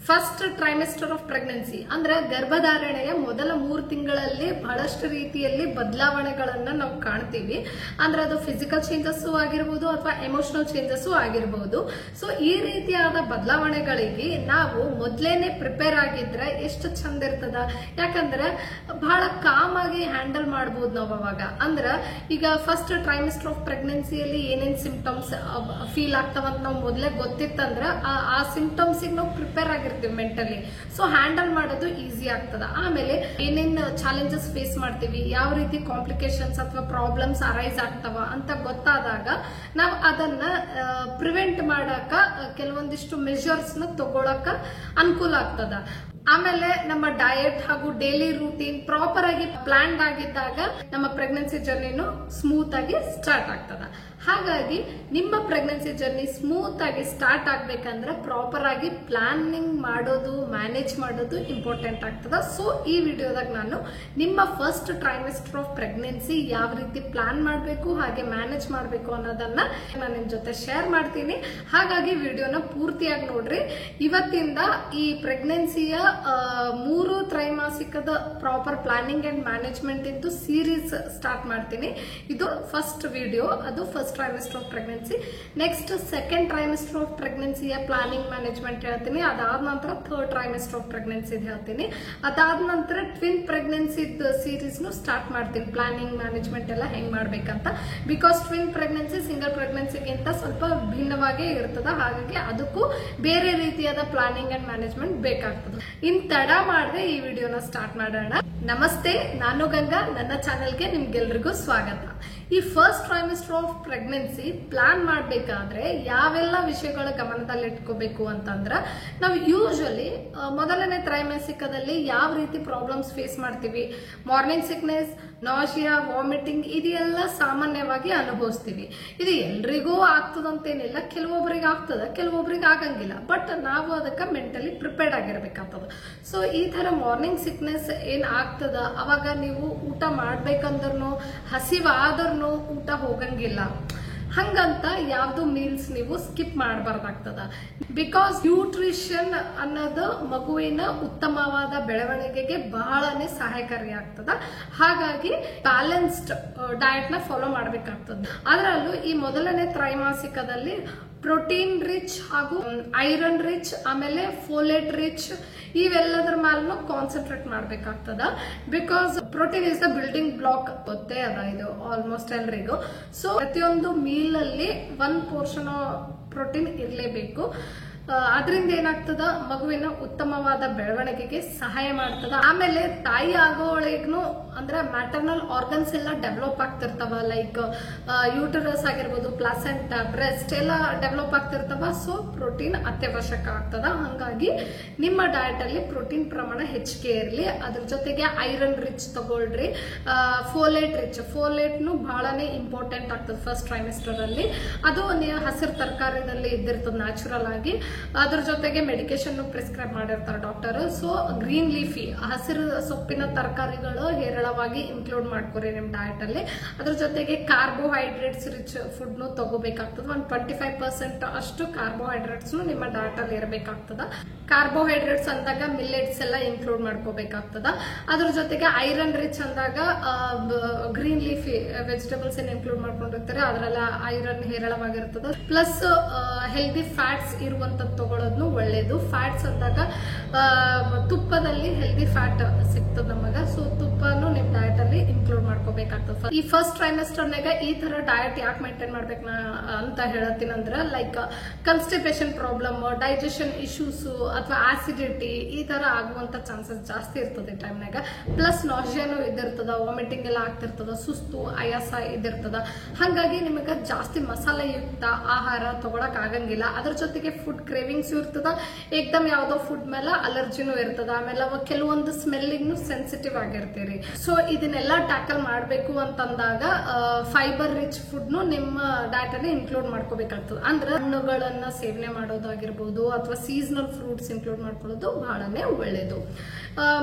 First trimester of pregnancy ಅಂದ್ರೆ ಗರ್ಭಧಾರಣೆಯ ಮೊದಲ 3 ತಿಂಗಳಲ್ಲಿ ಬಹಳಷ್ಟು ರೀತಿಯಲ್ಲಿ ಬದಲಾವಣೆಗಳನ್ನ ನಾವು ಕಾಣ್ತೀವಿ. ಅಂದ್ರೆ ಅದು ಫಿಸಿಕಲ್ ಚೇಂಜಸ್ ಆಗಿರಬಹುದು ಅಥವಾ ಎಮೋಷನಲ್ ಚೇಂಜಸ್ ಆಗಿರಬಹುದು. ಸೊ ಈ ರೀತಿಯಾದ ಬದಲಾವಣೆಗಳಿಗೆ ನಾವು ಮೊದಲೇನೆ ಪ್ರಿಪೇರ್ ಆಗಿದ್ರೆ ಎಷ್ಟು ಚಂದ ಇರ್ತದ. ಯಾಕಂದ್ರೆ ಬಹಳ ಕಾಮ್ ಆಗಿ ಹ್ಯಾಂಡಲ್ ಮಾಡಬಹುದು ನಾವು ಅವಾಗ. ಅಂದ್ರೆ ಈಗ ಫಸ್ಟ್ ಟ್ರೈಮೆಸ್ಟರ್ ಆಫ್ ಪ್ರೆಗ್ನೆನ್ಸಿಯಲ್ಲಿ ಏನೇನ್ ಸಿಂಪ್ಟಮ್ಸ್ ಫೀಲ್ ಆಗ್ತಾವಂತ ನಾವು ಮೊದಲೇ ಗೊತ್ತಿತ್ತಂದ್ರ ಆ ಸಿಂಪ್ಟಮ್ಸ್ ನಾವು ಪ್ರಿಪೇರ್ ಆಗಿರ್ತೀವಿ ಮೆಂಟಲಿ. ಸೊ ಹ್ಯಾಂಡಲ್ ಮಾಡೋದು ಈಸಿ ಆಗ್ತದ. ಆಮೇಲೆ ಏನೇನ್ ಚಾಲೆಂಜಸ್ ಫೇಸ್ ಮಾಡ್ತೀವಿ, ಯಾವ ರೀತಿ ಕಾಂಪ್ಲಿಕೇಶನ್ಸ್ ಅಥವಾ ಪ್ರಾಬ್ಲಮ್ಸ್ ಅರೈಸ್ ಆಗ್ತಾವ ಅಂತ ಗೊತ್ತಾದಾಗ ನಾವು ಅದನ್ನ ಪ್ರಿವೆಂಟ್ ಮಾಡಕ ಕೆಲವೊಂದಿಷ್ಟು ಮೆಷರ್ಸ್ ನ ತಗೊಳಕ ಅನುಕೂಲ ಆಗ್ತದ. ಆಮೇಲೆ ನಮ್ಮ ಡಯಟ್ ಹಾಗೂ ಡೈಲಿ ರೂಟೀನ್ ಪ್ರಾಪರ್ ಆಗಿ ಪ್ಲಾನ್ಡ್ ಆಗಿದ್ದಾಗ ನಮ್ಮ ಪ್ರೆಗ್ನೆನ್ಸಿ ಜರ್ನಿನು ಸ್ಮೂತ್ ಆಗಿ ಸ್ಟಾರ್ಟ್ ಆಗ್ತದ. ಹಾಗಾಗಿ ನಿಮ್ಮ ಪ್ರೆಗ್ನೆನ್ಸಿ ಜರ್ನಿ ಸ್ಮೂತ್ ಆಗಿ ಸ್ಟಾರ್ಟ್ ಆಗ್ಬೇಕಂದ್ರೆ ಪ್ರಾಪರ್ ಆಗಿ ಪ್ಲಾನಿಂಗ್ ಮಾಡೋದು, ಮ್ಯಾನೇಜ್ ಮಾಡೋದು ಇಂಪಾರ್ಟೆಂಟ್ ಆಗ್ತದ. ಸೊ ಈ ವಿಡಿಯೋದಾಗ ನಾನು ನಿಮ್ಮ ಫಸ್ಟ್ ಟ್ರೈಮೆಸ್ಟರ್ ಆಫ್ ಪ್ರೆಗ್ನೆನ್ಸಿ ಯಾವ ರೀತಿ ಪ್ಲಾನ್ ಮಾಡಬೇಕು ಹಾಗೆ ಮ್ಯಾನೇಜ್ ಮಾಡಬೇಕು ಅನ್ನೋದನ್ನ ನಾನು ನಿಮ್ ಜೊತೆ ಶೇರ್ ಮಾಡ್ತೀನಿ. ಹಾಗಾಗಿ ವಿಡಿಯೋನ ಪೂರ್ತಿಯಾಗಿ ನೋಡ್ರಿ. ಇವತ್ತಿಂದ ಈ ಪ್ರೆಗ್ನೆನ್ಸಿಯ 3 ತ್ರೈಮಾಸಿಕದ ಪ್ರಾಪರ್ ಪ್ಲಾನಿಂಗ್ ಅಂಡ್ ಮ್ಯಾನೇಜ್ಮೆಂಟ್ ಇಂದು ಸೀರೀಸ್ ಸ್ಟಾರ್ಟ್ ಮಾಡ್ತೀನಿ. ಇದು ಫಸ್ಟ್ ವಿಡಿಯೋ, ಅದು first trimester of pregnancy. Next second trimester of ಪ್ರೆಗ್ನೆನ್ಸಿಯ ಪ್ಲಾನಿಂಗ್ ಮ್ಯಾನೇಜ್ಮೆಂಟ್ ಹೇಳ್ತೀನಿ. ಅದಾದ ನಂತರ ಥರ್ಡ್ ಟ್ರೈಮೆಸ್ಟರ್ ಆಫ್ ಪ್ರೆಗ್ನೆನ್ಸಿ ಹೇಳ್ತೀನಿ. ಅದಾದ ನಂತರ ಟ್ವಿನ್ ಪ್ರೆಗ್ನೆನ್ಸಿ ಸೀರೀಸ್ ಸ್ಟಾರ್ಟ್ ಮಾಡ್ತೀನಿ. ಪ್ಲಾನಿಂಗ್ ಮ್ಯಾನೇಜ್ಮೆಂಟ್ ಎಲ್ಲ ಹೆಂಗ್ ಮಾಡ್ಬೇಕಂತ. ಬಿಕಾಸ್ ಟ್ವಿನ್ ಪ್ರೆಗ್ನೆನ್ಸಿ ಸಿಂಗಲ್ ಪ್ರೆಗ್ನೆನ್ಸಿಗಿಂತ ಸ್ವಲ್ಪ ಭಿನ್ನವಾಗೇ ಇರ್ತದ. ಹಾಗಾಗಿ ಅದಕ್ಕೂ ಬೇರೆ ರೀತಿಯಾದ ಪ್ಲಾನಿಂಗ್ ಅಂಡ್ ಮ್ಯಾನೇಜ್ಮೆಂಟ್ ಬೇಕಾಗ್ತದೆ. ಇನ್ ತಡ ಮಾಡದೆ ಈ ವಿಡಿಯೋನ ಸ್ಟಾರ್ಟ್ ಮಾಡೋಣ. ನಮಸ್ತೆ, ನಾನು ಗಂಗಾ. ನನ್ನ ಚಾನೆಲ್ಗೆ ನಿಮ್ಗೆಲ್ರಿಗೂ ಸ್ವಾಗತ. ಈ first trimester of pregnancy plan ಮಾಡಬೇಕಾದ್ರೆ ಯಾವೆಲ್ಲ ವಿಷಯಗಳ ಗಮನದಲ್ಲಿ ಇಟ್ಕೋಬೇಕು ಅಂತಂದ್ರ, ನಾವು ಯೂಶಲಿ ಮೊದಲನೇ ತ್ರೈಮಾಸಿಕದಲ್ಲಿ ಯಾವ ರೀತಿ ಪ್ರಾಬ್ಲಮ್ಸ್ ಫೇಸ್ ಮಾಡ್ತೀವಿ, ಮಾರ್ನಿಂಗ್ ಸಿಕ್ನೆಸ್, ನಾಶಿಯಾ, ವಾಮಿಟಿಂಗ್, ಇದೆಲ್ಲ ಸಾಮಾನ್ಯವಾಗಿ ಅನುಭವಿಸ್ತೀವಿ. ಇದು ಎಲ್ರಿಗೂ ಆಗ್ತದಂತೇನಿಲ್ಲ. ಕೆಲವೊಬ್ಬರಿಗೆ ಆಗ್ತದ, ಕೆಲವೊಬ್ಬರಿಗೆ ಆಗಂಗಿಲ್ಲ. ಬಟ್ ನಾವು ಅದಕ್ಕೆ ಮೆಂಟಲಿ ಪ್ರಿಪೇರ್ಡ್ ಆಗಿರ್ಬೇಕಾಗ್ತದ. ಸೊ ಈ ತರ ಮಾರ್ನಿಂಗ್ ಸಿಕ್ನೆಸ್ ಏನ್ ಆಗ್ತದ, ಅವಾಗ ನೀವು ಊಟ ಮಾಡ್ಬೇಕಂದ್ರೂ ಹಸಿವಾದ್ರೂ ಊಟ ಹೋಗಂಗಿಲ್ಲ. ಹಂಗಂತ ಯಾವ್ದು ಮೀಲ್ಸ್ ನೀವು ಸ್ಕಿಪ್ ಮಾಡಬಾರ್ದಾಗ್ತದ. ಬಿಕಾಸ್ ನ್ಯೂಟ್ರಿಷನ್ ಅನ್ನೋದು ಮಗುವಿನ ಉತ್ತಮವಾದ ಬೆಳವಣಿಗೆಗೆ ಬಹಳನೇ ಸಹಾಯಕಾರಿ ಆಗ್ತದ. ಹಾಗಾಗಿ ಬ್ಯಾಲೆನ್ಸ್ಡ್ ಡಯಟ್ ನ ಫಾಲೋ ಮಾಡಬೇಕಾಗ್ತದ. ಅದರಲ್ಲೂ ಈ ಮೊದಲನೇ ತ್ರೈಮಾಸಿಕದಲ್ಲಿ ಪ್ರೋಟೀನ್ ರಿಚ್ ಹಾಗೂ ಐರನ್ ರಿಚ್, ಆಮೇಲೆ ಫೋಲೇಟ್ ರಿಚ್, ಇವೆಲ್ಲದರ ಮೇಲೂ ಕಾನ್ಸಂಟ್ರೇಟ್ ಮಾಡ್ಬೇಕಾಗ್ತದ. Because protein is the building block ಗೊತ್ತೇ ಅದ, ಇದು ಆಲ್ಮೋಸ್ಟ್ ಎಲ್ರಿಗೂ. ಸೊ ಪ್ರತಿಯೊಂದು ಮೀಲ್ ಅಲ್ಲಿ 1 ಪೋರ್ಷನ್ ಪ್ರೋಟೀನ್ ಇರಲೇಬೇಕು. ಅದರಿಂದ ಏನಾಗ್ತದ, ಮಗುವಿನ ಉತ್ತಮವಾದ ಬೆಳವಣಿಗೆಗೆ ಸಹಾಯ ಮಾಡ್ತದ. ಆಮೇಲೆ ತಾಯಿ ಆಗೋಳಿಗೂ ಅಂದ್ರೆ ಮ್ಯಾಟರ್ನಲ್ ಆರ್ಗನ್ಸ್ ಎಲ್ಲ ಡೆವಲಪ್ ಆಗ್ತಿರ್ತಾವ. ಲೈಕ್ ಯೂಟರಸ್ ಆಗಿರ್ಬೋದು, ಪ್ಲಾಸೆಂಟಾ, ಬ್ರೆಸ್ಟ್ ಎಲ್ಲ ಡೆವಲಪ್ ಆಗ್ತಿರ್ತಾವ. ಸೊ ಪ್ರೋಟೀನ್ ಅತ್ಯವಶ್ಯಕ ಆಗ್ತದ. ಹಂಗಾಗಿ ನಿಮ್ಮ ಡಯಟ್ ಅಲ್ಲಿ ಪ್ರೋಟೀನ್ ಪ್ರಮಾಣ ಹೆಚ್ಚಿಗೆ ಇರಲಿ. ಅದ್ರ ಜೊತೆಗೆ ಐರನ್ ರಿಚ್ ತಗೊಳ್ರಿ. ಫೋಲೇಟ್ ರಿಚ್, ಫೋಲೇಟ್ನು ಬಹಳನೇ ಇಂಪಾರ್ಟೆಂಟ್ ಆಗ್ತದೆ ಫಸ್ಟ್ ಟ್ರೈಮೆಸ್ಟರ್ ಅಲ್ಲಿ. ಅದು ನೀವು ಹಸಿರು ತರಕಾರಿನಲ್ಲಿ ಇದ್ದಿರ್ತದ ನ್ಯಾಚುರಲ್ ಆಗಿ. ಅದ್ರ ಜೊತೆಗೆ ಮೆಡಿಕೇಶನ್ ಪ್ರಿಸ್ಕ್ರೈಬ್ ಮಾಡಿರ್ತಾರೆ ಡಾಕ್ಟರ್. ಸೊ ಗ್ರೀನ್ ಲೀಫಿ, ಹಸಿರು ಸೊಪ್ಪಿನ ತರಕಾರಿಗಳು ಹೇರಳವಾಗಿ ಇನ್ಕ್ಲೂಡ್ ಮಾಡ್ಕೊರಿ ನಿಮ್ ಡಯಟ್ ಅಲ್ಲಿ. ಅದ್ರ ಜೊತೆಗೆ ಕಾರ್ಬೋಹೈಡ್ರೇಟ್ಸ್ ರಿಚ್ ಫುಡ್ ನು ತಗೋಬೇಕಾಗ್ತದೆ. 25% ಅಷ್ಟು ಕಾರ್ಬೋಹೈಡ್ರೇಟ್ಸ್ ನಿಮ್ಮ ಡಯಟ್ ಅಲ್ಲಿ ಇರಬೇಕಾಗ್ತದ. ಕಾರ್ಬೋಹೈಡ್ರೇಟ್ಸ್ ಅಂದಾಗ ಮಿಲ್ಲೆಟ್ಸ್ ಎಲ್ಲ ಇನ್ಕ್ಲೂಡ್ ಮಾಡ್ಕೋಬೇಕಾಗ್ತದ. ಅದ್ರ ಜೊತೆಗೆ ಐರನ್ ರಿಚ್ ಅಂದಾಗ ಗ್ರೀನ್ ಲೀಫಿ ವೆಜಿಟೇಬಲ್ಸ್ ಏನ್ ಇನ್ಕ್ಲೂಡ್ ಮಾಡ್ಕೊಂಡಿರ್ತಾರೆ ಅದರೆಲ್ಲ ಐರನ್ ಹೇರಳವಾಗಿರ್ತದ. ಪ್ಲಸ್ ಹೆಲ್ದಿ ಫ್ಯಾಟ್ಸ್ ಇರುವಂತ ತಗೊಳ್ಳೋದು ಒಳ್ಳೇದು. ಫ್ಯಾಟ್ಸ್ ಅಂದಾಗ ತುಪ್ಪದಲ್ಲಿ ಹೆಲ್ದಿ ಫ್ಯಾಟ್ ಸಿಗ್ತದ ನಮಗ. ಸೊ ತುಪ್ಪನು ನಿಮ್ ಡಯಟ್ ಅಲ್ಲಿ ಇನ್ಕ್ಲೂಡ್ ಮಾಡ್ಕೋಬೇಕಾಗ್ತದೆ. ಈ ಫಸ್ಟ್ ಟ್ರೈಮೆಸ್ಟರ್ ನಾಗ ಈ ತರ ಡಯಟ್ ಯಾಕೆ ಮೇಂಟೈನ್ ಮಾಡ್ಬೇಕು ಅಂತ ಹೇಳತ್ತೀನಿ ಅಂದ್ರೆ, ಲೈಕ್ ಕನ್ಸ್ಟಿಪೇಷನ್ ಪ್ರಾಬ್ಲಮ್, ಡೈಜೆಷನ್ ಇಶ್ಯೂಸ್ ಅಥವಾ ಆಸಿಡಿಟಿ ಈ ತರ ಆಗುವಂತ ಚಾನ್ಸಸ್ ಜಾಸ್ತಿ ಇರ್ತದೆ ಈ ಟೈಮ್ನಾಗ. ಪ್ಲಸ್ ನಾಶಿಯಾನು ಇದಿರ್ತದ, ವಾಮಿಟಿಂಗ್ ಎಲ್ಲ ಆಗ್ತಿರ್ತದ, ಸುಸ್ತು, ಆಯಾಸ ಇದಿರ್ತದ. ಹಾಗಾಗಿ ನಿಮಗೆ ಜಾಸ್ತಿ ಮಸಾಲೆಯುಕ್ತ ಆಹಾರ ತಗೊಳಕ್ ಆಗಂಗಿಲ್ಲ. ಅದ್ರ ಜೊತೆಗೆ ಫುಡ್ ಕ್ರೇವಿಂಗ್ಸ್ ಇರ್ತದ. ಏಕ್ದಮ್ ಯಾವ್ದೋ ಫುಡ್ ಮೇಲೆ ಅಲರ್ಜಿನೂ ಇರ್ತದ. ಆಮೇಲೆ ಕೆಲವೊಂದು ಸ್ಮೆಲ್ಲಿಂಗ್ ಸೆನ್ಸಿಟಿವ್ ಆಗಿರ್ತೀರಿ. ಸೊ ಇದನ್ನೆಲ್ಲ ಟ್ಯಾಕಲ್ ಮಾಡಬೇಕು ಅಂತಂದಾಗ ಫೈಬರ್ ರಿಚ್ ಫುಡ್ ನಿಮ್ಮ ಡಯಟ್ ಅಲ್ಲಿ ಇನ್ಕ್ಲೂಡ್ ಮಾಡ್ಕೋಬೇಕಾಗ್ತದೆ. ಅಂದ್ರೆ ಹಣ್ಣುಗಳನ್ನ ಸೇವನೆ ಮಾಡೋದಾಗಿರ್ಬೋದು ಅಥವಾ ಸೀಸನಲ್ ಫ್ರೂಟ್ಸ್ ಇನ್ಕ್ಲೂಡ್ ಮಾಡ್ಕೊಳ್ಳೋದು ಬಹಳನೇ ಒಳ್ಳೇದು.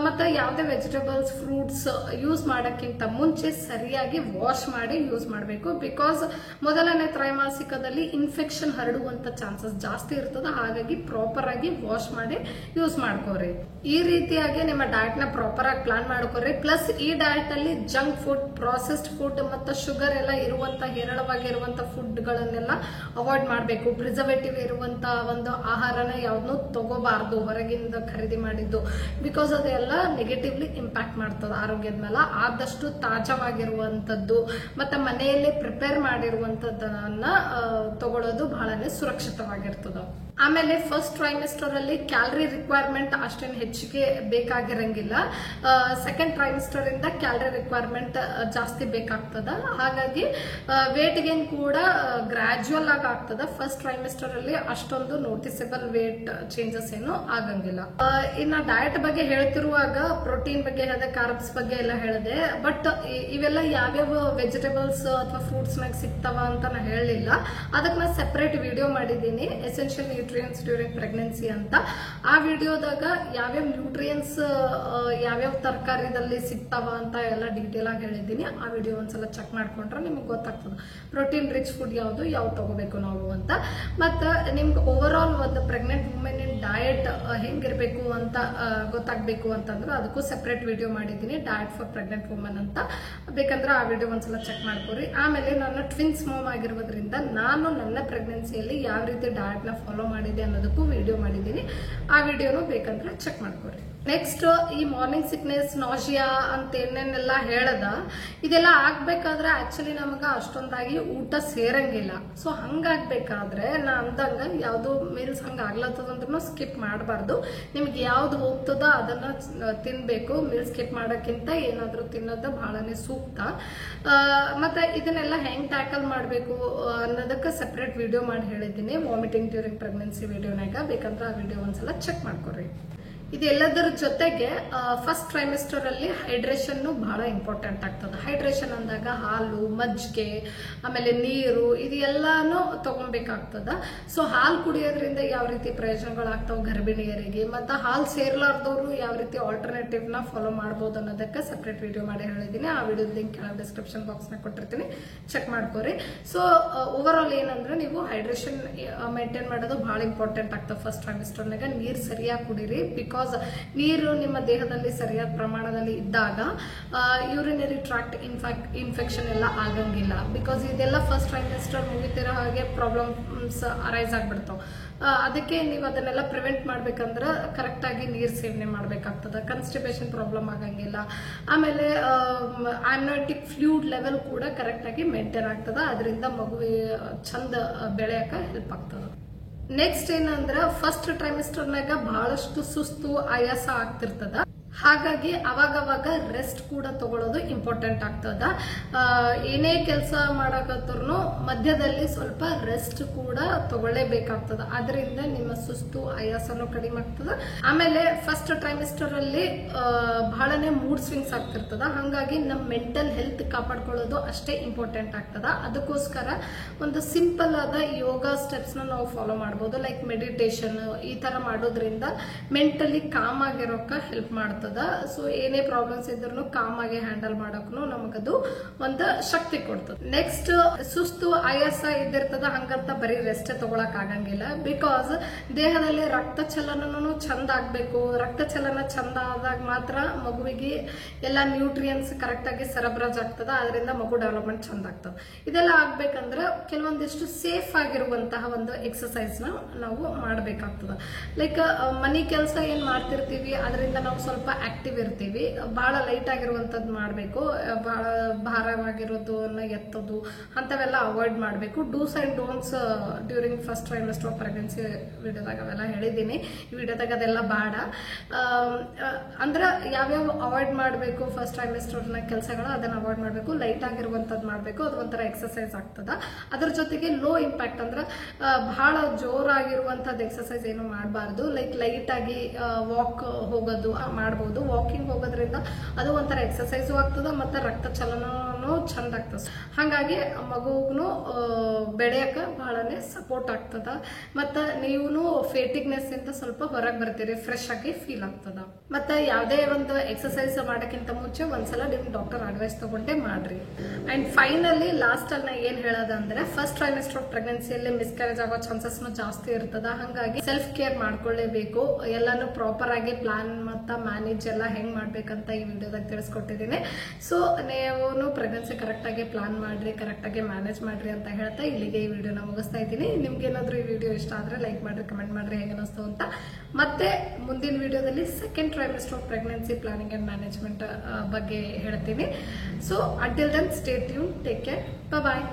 ಮತ್ತೆ ಯಾವುದೇ ವೆಜಿಟೇಬಲ್ಸ್, ಫ್ರೂಟ್ಸ್ ಯೂಸ್ ಮಾಡೋಕ್ಕಿಂತ ಮುಂಚೆ ಸರಿಯಾಗಿ ವಾಶ್ ಮಾಡಿ ಯೂಸ್ ಮಾಡಬೇಕು. ಬಿಕಾಸ್ ಮೊದಲನೇ ತ್ರೈಮಾಸಿಕದಲ್ಲಿ ಇನ್ಫೆಕ್ಷನ್ ಹರಡುವಂತ ಚಾನ್ಸಸ್ ಜಾಸ್ತಿ ಇರ್ತದೆ. ಹಾಗಾಗಿ ಪ್ರಾಪರ್ ಆಗಿ ವಾಶ್ ಮಾಡಿ ಯೂಸ್ ಮಾಡ್ಕೋರಿ. ಈ ರೀತಿಯಾಗಿ ನಿಮ್ಮ ಡಯಟ್ ನ ಪ್ರಾಪರ್ ಆಗಿ ಪ್ಲಾನ್ ಮಾಡ್ಕೋರಿ. ಪ್ಲಸ್ ಈ ಡಯಟ್ ಅಲ್ಲಿ ಜಂಕ್ ಫುಡ್, ಪ್ರಾಸೆಸ್ಡ್ ಫುಡ್ ಮತ್ತು ಶುಗರ್ ಎಲ್ಲ ಇರುವಂತ ಹೇರಳವಾಗಿರುವಂತ ಫುಡ್ ಗಳನ್ನೆಲ್ಲ ಅವಾಯ್ಡ್ ಮಾಡಬೇಕು. ಪ್ರಿಸರ್ವೇಟಿವ್ ಇರುವಂತ ಒಂದು ಆಹಾರನ ಯಾವ್ದನ್ನೂ ತಗೋಬಾರ್ದು ಹೊರಗಿಂದ ಖರೀದಿ ಮಾಡಿದ್ದು, ಬಿಕಾಸ್ ಅದೆಲ್ಲ ನೆಗೆಟಿವ್ಲಿ ಇಂಪ್ಯಾಕ್ಟ್ ಮಾಡ್ತದೆ ಆರೋಗ್ಯದ ಮೇಲೆ. ಆದಷ್ಟು ತಾಜಾವಾಗಿರುವಂತದ್ದು ಮತ್ತೆ ಮನೆಯಲ್ಲೇ ಪ್ರಿಪೇರ್ ಮಾಡಿರುವಂತದ್ದನ್ನ ತಗೊಳ್ಳೋದು ಬಹಳನೇ ಸುರಕ್ಷಿತವಾಗಿರ್ತದೆ. ಆಮೇಲೆ ಫಸ್ಟ್ ಟ್ರೈಮಿಸ್ಟರ್ ಅಲ್ಲಿ ಕ್ಯಾಲರಿ ರಿಕ್ವೈರ್ಮೆಂಟ್ ಅಷ್ಟೇನು ಹೆಚ್ಚಿಗೆ ಬೇಕಾಗಿರಂಗಿಲ್ಲ. ಸೆಕೆಂಡ್ ಟ್ರೈಮಿಸ್ಟರ್ ಇಂದ ಕ್ಯಾಲರಿ ರಿಕ್ವೈರ್ಮೆಂಟ್ ಜಾಸ್ತಿ ಬೇಕಾಗ್ತದ. ಹಾಗಾಗಿ ವೇಟ್ ಗೇನ್ ಕೂಡ ಗ್ರಾಜುವಲ್ ಆಗಿ ಆಗ್ತದ. ಫಸ್ಟ್ ಟ್ರೈಮಿಸ್ಟರ್ ಅಲ್ಲಿ ಅಷ್ಟೊಂದು ನೋಟಿಸಬಲ್ ವೇಟ್ ಚೇಂಜಸ್ ಏನು ಆಗಂಗಿಲ್ಲ. ಇನ್ನ ಡಯಟ್ ಬಗ್ಗೆ ಹೇಳ್ತಿರುವಾಗ ಪ್ರೋಟೀನ್ ಬಗ್ಗೆ ಹೇಳಿದೆ, ಕಾರ್ಬ್ಸ್ ಬಗ್ಗೆ ಎಲ್ಲ ಹೇಳಿದೆ. ಬಟ್ ಇವೆಲ್ಲ ಯಾವ್ಯಾವ ವೆಜಿಟೇಬಲ್ಸ್ ಅಥವಾ ಫ್ರೂಟ್ಸ್ ನಾಗ ಸಿಗ್ತಾವ ಅಂತ ನಾ ಹೇಳಲಿಲ್ಲ. ಅದಕ್ಕೆ ನಾ ಸೆಪರೇಟ್ ವಿಡಿಯೋ ಮಾಡಿದ್ದೀನಿ, ಎಸೆನ್ಷಿಯಲ್ ನ್ಯೂಟ್ರಿಯೆಂಟ್ಸ್ ಡ್ಯೂರಿಂಗ್ ಪ್ರೆಗ್ನೆನ್ಸಿ ಅಂತ. ಆ ವಿಡಿಯೋದಾಗ ಯಾವ್ಯಾವ ನ್ಯೂಟ್ರಿಯೆಂಟ್ಸ್ ಯಾವ್ಯಾವ ತರಕಾರಿದಲ್ಲಿ ಸಿಗ್ತಾವ ಅಂತ ಎಲ್ಲ ಡೀಟೇಲ್ ಆಗಿ ಹೇಳಿದ್ದೀನಿ. ಆ ವಿಡಿಯೋ ಒಂದ್ಸಲ ಚೆಕ್ ಮಾಡ್ಕೊಂಡ್ರೆ ನಿಮ್ಗೆ ಗೊತ್ತಾಗ್ತದೆ ಪ್ರೋಟೀನ್ ರಿಚ್ ಫುಡ್ ಯಾವ್ದು ತಗೋಬೇಕು ನಾವು ಅಂತ. ಮತ್ತೆ ನಿಮ್ಗೆ ಓವರ್ ಆಲ್ ಒಂದು ಪ್ರೆಗ್ನೆಂಟ್ ವುಮೆನ್ ಇನ್ ಡಯಟ್ ಹೆಂಗಿರ್ಬೇಕು ಅಂತ ಗೊತ್ತಾಗ್ಬೇಕು ಅಂತಂದ್ರೆ ಅದಕ್ಕೂ ಸೆಪರೇಟ್ ವಿಡಿಯೋ ಮಾಡಿದ್ದೀನಿ, ಡಯಟ್ ಫಾರ್ ಪ್ರೆಗ್ನೆಂಟ್ ವುಮೆನ್ ಅಂತ. ಬೇಕಂದ್ರೆ ಆ ವಿಡಿಯೋ ಒಂದ್ಸಲ ಚೆಕ್ ಮಾಡ್ಕೊರಿ. ಆಮೇಲೆ ನನ್ನ ಟ್ವಿನ್ಸ್ ಮಾಮ್ ಆಗಿರೋದ್ರಿಂದ ನಾನು ನನ್ನ ಪ್ರೆಗ್ನೆನ್ಸಿಯಲ್ಲಿ ಯಾವ ರೀತಿ ಡಯಟ್ ನ ಫಾಲೋ ಮಾಡಿದೆ ಅನ್ನೋದಕ್ಕೂ ವಿಡಿಯೋ ಮಾಡಿದ್ದೀನಿ. ಆ ವಿಡಿಯೋನು ಬೇಕಂದ್ರೆ ಚೆಕ್ ಮಾಡ್ಕೊರಿ. ನೆಕ್ಸ್ಟ್, ಈ ಮಾರ್ನಿಂಗ್ ಸಿಕ್ನೆಸ್, ನಾಷಿಯಾ ಅಂತ ಏನೇನೆಲ್ಲ ಹೇಳದ, ಇದೆಲ್ಲ ಆಗ್ಬೇಕಾದ್ರೆ ಆಕ್ಚುಲಿ ನಮಗ ಅಷ್ಟೊಂದಾಗಿ ಊಟ ಸೇರಂಗಿಲ್ಲ. ಸೊ ಹಂಗಾಗ್ಬೇಕಾದ್ರೆ ನಾ ಅಂದಂಗ ಯಾವ್ದು ಮೀಲ್ಸ್ ಹಂಗ ಆಗ್ಲತ್ತದಂದ್ರೂ ಸ್ಕಿಪ್ ಮಾಡಬಾರ್ದು. ನಿಮ್ಗೆ ಯಾವ್ದು ಹೋಗ್ತದೋ ಅದನ್ನ ತಿನ್ಬೇಕು. ಮೀಲ್ ಸ್ಕಿಪ್ ಮಾಡೋಕ್ಕಿಂತ ಏನಾದ್ರೂ ತಿನ್ನೋದು ಬಹಳನೇ ಸೂಕ್ತ. ಮತ್ತೆ ಇದನ್ನೆಲ್ಲ ಹೆಂಗ್ ಟ್ಯಾಕಲ್ ಮಾಡಬೇಕು ಅನ್ನೋದಕ್ಕೆ ಸೆಪರೇಟ್ ವಿಡಿಯೋ ಮಾಡಿ ಹೇಳಿದ್ದೀನಿ, ವಾಮಿಟಿಂಗ್ ಡ್ಯೂರಿಂಗ್ ಪ್ರೆಗ್ನೆನ್ಸಿ ವಿಡಿಯೋನಾಗ. ಬೇಕಂದ್ರೆ ಆ ವಿಡಿಯೋ ಒಂದ್ಸಲ ಚೆಕ್ ಮಾಡ್ಕೊರಿ. ಇದೆಲ್ಲದರ ಜೊತೆಗೆ ಫಸ್ಟ್ ಟ್ರೈಮಿಸ್ಟರ್ ಅಲ್ಲಿ ಹೈಡ್ರೇಷನ್ ಬಹಳ ಇಂಪಾರ್ಟೆಂಟ್ ಆಗ್ತದೆ. ಹೈಡ್ರೇಷನ್ ಅಂದಾಗ ಹಾಲು, ಮಜ್ಜಿಗೆ, ಆಮೇಲೆ ನೀರು ಇದೆಲ್ಲಾನು ತಗೊಬೇಕಾಗ್ತದ. ಸೊ ಹಾಲು ಕುಡಿಯೋದ್ರಿಂದ ಯಾವ ರೀತಿ ಪ್ರಯೋಜನಗಳಾಗ್ತಾವ ಗರ್ಭಿಣಿಯರಿಗೆ, ಮತ್ತೆ ಹಾಲು ಸೇರ್ಲಾರ್ದವ್ರು ಯಾವ ರೀತಿ ಆಲ್ಟರ್ನೇಟಿವ್ ನ ಫಾಲೋ ಮಾಡಬಹುದು ಅನ್ನೋದಕ್ಕೆ ಸೆಪರೇಟ್ ವಿಡಿಯೋ ಮಾಡಿ ಹೇಳಿದ್ದೀನಿ. ಆ ವಿಡಿಯೋ ಲಿಂಕ್ ಕೆಳಗೆ ಡಿಸ್ಕ್ರಿಪ್ಷನ್ ಬಾಕ್ಸ್ ನ ಕೊಟ್ಟಿರ್ತೀನಿ, ಚೆಕ್ ಮಾಡ್ಕೋರಿ. ಸೊ ಓವರ್ ಆಲ್ ಏನಂದ್ರೆ ನೀವು ಹೈಡ್ರೇಷನ್ ಮೇಂಟೈನ್ ಮಾಡೋದು ಬಹಳ ಇಂಪಾರ್ಟೆಂಟ್ ಆಗ್ತದೆ ಫಸ್ಟ್ ಟ್ರೈಮಿಸ್ಟರ್ನಾಗ. ನೀರು ಸರಿಯಾಗಿ ಕುಡೀರಿ. ಬಿಕಾಸ್ ನೀರು ನಿಮ್ಮ ದೇಹದಲ್ಲಿ ಸರಿಯಾದ ಪ್ರಮಾಣದಲ್ಲಿ ಇದ್ದಾಗ ಯೂರಿನರಿ ಟ್ರಾಕ್ಟ್ ಇನ್ಫೆಕ್ಷನ್ ಎಲ್ಲ ಆಗಂಗಿಲ್ಲ. ಬಿಕಾಸ್ ಇದೆಲ್ಲ ಫಸ್ಟ್ ಟ್ರೈಮಿಸ್ಟರ್ ಮುಗಿತಿರೋ ಹಾಗೆ ಪ್ರಾಬ್ಲಮ್ಸ್ ಅರೈಸ್ ಆಗ್ಬಿಡ್ತಾವ. ಅದಕ್ಕೆ ನೀವು ಅದನ್ನೆಲ್ಲ ಪ್ರಿವೆಂಟ್ ಮಾಡ್ಬೇಕಂದ್ರೆ ಕರೆಕ್ಟ್ ಆಗಿ ನೀರು ಸೇವನೆ ಮಾಡ್ಬೇಕಾಗ್ತದೆ. ಕನ್ಸ್ಟಿಪೇಷನ್ ಪ್ರಾಬ್ಲಮ್ ಆಗಂಗಿಲ್ಲ. ಆಮೇಲೆ ಆಮ್ನೋಟಿಕ್ ಫ್ಲೂಯಿಡ್ ಲೆವೆಲ್ ಕೂಡ ಕರೆಕ್ಟ್ ಆಗಿ ಮೇಂಟೈನ್ ಆಗ್ತದೆ. ಅದರಿಂದ ಮಗು ಚಂದ ಬೆಳೆಯಕ ಹೆಲ್ಪ್ ಆಗ್ತದೆ. ನೆಕ್ಸ್ಟ್ ಏನಂದ್ರ ಫಸ್ಟ್ ಟ್ರೈಮಿಸ್ಟರ್ನಾಗ ಬಹಳಷ್ಟು ಸುಸ್ತು, ಆಯಾಸ ಆಗ್ತಿರ್ತದ. ಹಾಗಾಗಿ ಅವಾಗವಾಗ ರೆಸ್ಟ್ ಕೂಡ ತಗೊಳ್ಳೋದು ಇಂಪಾರ್ಟೆಂಟ್ ಆಗ್ತದ. ಏನೇ ಕೆಲಸ ಮಾಡಕತ್ತರೂ ಮಧ್ಯದಲ್ಲಿ ಸ್ವಲ್ಪ ರೆಸ್ಟ್ ಕೂಡ ತಗೊಳ್ಳೇಬೇಕಾಗ್ತದ. ಅದರಿಂದ ನಿಮ್ಮ ಸುಸ್ತು, ಆಯಾಸನೂ ಕಡಿಮೆ ಆಗ್ತದ. ಆಮೇಲೆ ಫಸ್ಟ್ ಟ್ರೈಮಿಸ್ಟರ್ ಅಲ್ಲಿ ಬಹಳನೇ ಮೂಡ್ ಸ್ವಿಂಗ್ಸ್ ಆಗ್ತಿರ್ತದ. ಹಾಗಾಗಿ ನಮ್ಮ ಮೆಂಟಲ್ ಹೆಲ್ತ್ ಕಾಪಾಡ್ಕೊಳ್ಳೋದು ಅಷ್ಟೇ ಇಂಪಾರ್ಟೆಂಟ್ ಆಗ್ತದ. ಅದಕ್ಕೋಸ್ಕರ ಒಂದು ಸಿಂಪಲ್ ಆದ ಯೋಗ ಸ್ಟೆಪ್ಸ್ ನ ನಾವು ಫಾಲೋ ಮಾಡಬಹುದು. ಲೈಕ್ ಮೆಡಿಟೇಷನ್ ಈ ತರ ಮಾಡೋದ್ರಿಂದ ಮೆಂಟಲಿ ಕಾಮ್ ಆಗಿರೋಕ ಹೆಲ್ಪ್ ಮಾಡ್ತದ. ಸೊ ಏನೇ ಪ್ರಾಬ್ಲಮ್ಸ್ ಇದ್ರೂ ಕಾಮ್ ಆಗಿ ಹ್ಯಾಂಡಲ್ ಮಾಡಕ್ಕೂ ನಮಗದು ಒಂದು ಶಕ್ತಿ ಕೊಡ್ತದೆ. ನೆಕ್ಸ್ಟ್, ಸುಸ್ತು, ಆಯಾಸ ಇದ್ದಿರ್ತದ. ಹಂಗಂತ ಬರೀ ರೆಸ್ಟ್ ತಗೊಳಕ್ ಆಗಂಗಿಲ್ಲ. ಬಿಕಾಸ್ ದೇಹದಲ್ಲಿ ರಕ್ತ ಚಲನನು ಚಂದ ಆಗ್ಬೇಕು. ರಕ್ತ ಚಲನ ಚಂದ ಆದಾಗ ಮಾತ್ರ ಮಗುವಿಗೆ ಎಲ್ಲ ನ್ಯೂಟ್ರಿಯೆಂಟ್ಸ್ ಕರೆಕ್ಟ್ ಆಗಿ ಸರಬರಾಜು ಆಗ್ತದ. ಅದರಿಂದ ಮಗು ಡೆವಲಪ್ಮೆಂಟ್ ಚಂದ ಆಗ್ತದೆ. ಇದೆಲ್ಲ ಆಗ್ಬೇಕಂದ್ರೆ ಕೆಲವೊಂದಿಷ್ಟು ಸೇಫ್ ಆಗಿರುವಂತಹ ಒಂದು ಎಕ್ಸಸೈಸ್ ನಾವು ಮಾಡಬೇಕಾಗ್ತದ. ಲೈಕ್ ಮನಿ ಕೆಲಸ ಏನ್ ಮಾಡ್ತಿರ್ತೀವಿ ಅದರಿಂದ ನಾವು ಸ್ವಲ್ಪ ಆಕ್ಟಿವ್ ಇರ್ತೀವಿ. ಬಹಳ ಲೈಟ್ ಆಗಿರುವಂತದ್ದು ಮಾಡಬೇಕು. ಬಹಳ ಭಾರವಾಗಿರೋದನ್ನ ಎತ್ತೋದು ಅಂತವೆಲ್ಲ ಅವಾಯ್ಡ್ ಮಾಡಬೇಕು. Dos and don'ts during first trimester of pregnancy ವಿಡಿಯೋದಾಗ ಅವೆಲ್ಲ ಹೇಳಿದ್ದೀನಿ. ಈ ವಿಡಿಯೋದಾಗ ಅದೆಲ್ಲ ಬೇಡ. ಅಂದ್ರೆ ಯಾವ್ಯಾವ ಅವಾಯ್ಡ್ ಮಾಡಬೇಕು ಫಸ್ಟ್ ಟ್ರೈಮಿಸ್ಟರ್ನ ಕೆಲಸಗಳು ಅದನ್ನ ಅವಾಯ್ಡ್ ಮಾಡಬೇಕು. ಲೈಟ್ ಆಗಿರುವಂತದ್ದು ಮಾಡಬೇಕು. ಅದು ಒಂಥರ ಎಕ್ಸರ್ಸೈಸ್ ಆಗ್ತದ. ಅದ್ರ ಜೊತೆಗೆ ಲೋ ಇಂಪ್ಯಾಕ್ಟ್ ಅಂದ್ರೆ ಬಹಳ ಜೋರಾಗಿರುವಂತದ್ದು ಎಕ್ಸರ್ಸೈಸ್ ಏನು ಮಾಡಬಾರ್ದು. ಲೈಟ್ ಆಗಿ ವಾಕ್ ಹೋಗೋದು ಮಾಡಬಹುದು. ವಾಕಿಂಗ್ ಹೋಗೋದ್ರಿಂದ ಅದು ಒಂಥರ ಎಕ್ಸರ್ಸೈಸು ಆಗ್ತದ ಮತ್ತೆ ರಕ್ತ ಚಲನ ವಿಕಾಸನೂ ಚಂದ ಆಗ್ತದ. ಹಾಗಾಗಿ ಮಗುಗೂ ಬೆಳೆಯಕ ಬಹಳನೇ ಸಪೋರ್ಟ್ ಆಗ್ತದ. ಮತ್ತ ನೀವು ಫೇಟಿಗ್ನೆಸ್ ಇಂದ ಸ್ವಲ್ಪ ಹೊರಗೆ ಬರ್ತೀರಿ, ಫ್ರೆಶ್ ಆಗಿ ಫೀಲ್ ಆಗ್ತದ. ಮತ್ತೆ ಯಾವುದೇ ಒಂದು ಎಕ್ಸರ್ಸೈಸ್ ಮಾಡಕ್ಕಿಂತ ಮುಂಚೆ ಒಂದ್ಸಲ ನಿಮ್ ಡಾಕ್ಟರ್ ಅಡ್ವೈಸ್ ತಗೊಂಡೆ ಮಾಡ್ರಿ. ಅಂಡ್ ಫೈನಲಿ ಲಾಸ್ಟ್ ಅಲ್ಲಿ ನಾ ಏನ್ ಹೇಳೋದಂದ್ರೆ, ಫಸ್ಟ್ ಟ್ರೈಮೆಸ್ಟರ್ ಆಫ್ ಪ್ರೆಗ್ನೆನ್ಸಿಯಲ್ಲಿ ಮಿಸ್ಕ್ಯಾರೇಜ್ ಆಗೋ ಚಾನ್ಸಸ್ ಜಾಸ್ತಿ ಇರ್ತದ. ಹಾಗಾಗಿ ಸೆಲ್ಫ್ ಕೇರ್ ಮಾಡ್ಕೊಳ್ಳೇಬೇಕು. ಎಲ್ಲಾನು ಪ್ರಾಪರ್ ಆಗಿ ಪ್ಲಾನ್ ಮತ್ತ ಮ್ಯಾನೇಜ್ ಎಲ್ಲ ಹೆಂಗ್ ಮಾಡ್ಬೇಕಂತ ಈ ವಿಡಿಯೋದಾಗ ತಿಳಿಸ್ಕೊಟ್ಟಿದ್ದೀನಿ. ಸೊ ನೀವು ಪ್ರೆಗ್ನೆನ್ಸಿ ಕರೆಕ್ಟ್ ಆಗಿ ಪ್ಲಾನ್ ಮಾಡ್ರಿ, ಕರೆಕ್ಟ್ ಆಗಿ ಮ್ಯಾನೇಜ್ ಮಾಡ್ರಿ ಅಂತ ಹೇಳ್ತಾ ಇಲ್ಲಿಗೆ ಈ ವಿಡಿಯೋನ ಮುಗಿಸ್ತಾ ಇದ್ದೀನಿ. ನಿಮ್ಗೆ ಏನಾದ್ರೂ ಈ ವಿಡಿಯೋ ಇಷ್ಟ ಆದ್ರೆ ಲೈಕ್ ಮಾಡ್ರಿ, ಕಮೆಂಟ್ ಮಾಡ್ರಿ ಹೇಗೆ ಅನಿಸ್ತು ಅಂತ. ಮತ್ತೆ ಮುಂದಿನ ವಿಡಿಯೋದಲ್ಲಿ second trimester of pregnancy planning and management ಬಗ್ಗೆ ಹೇಳ್ತೀನಿ. So until then stay tune, take care, ಬಾಯ್.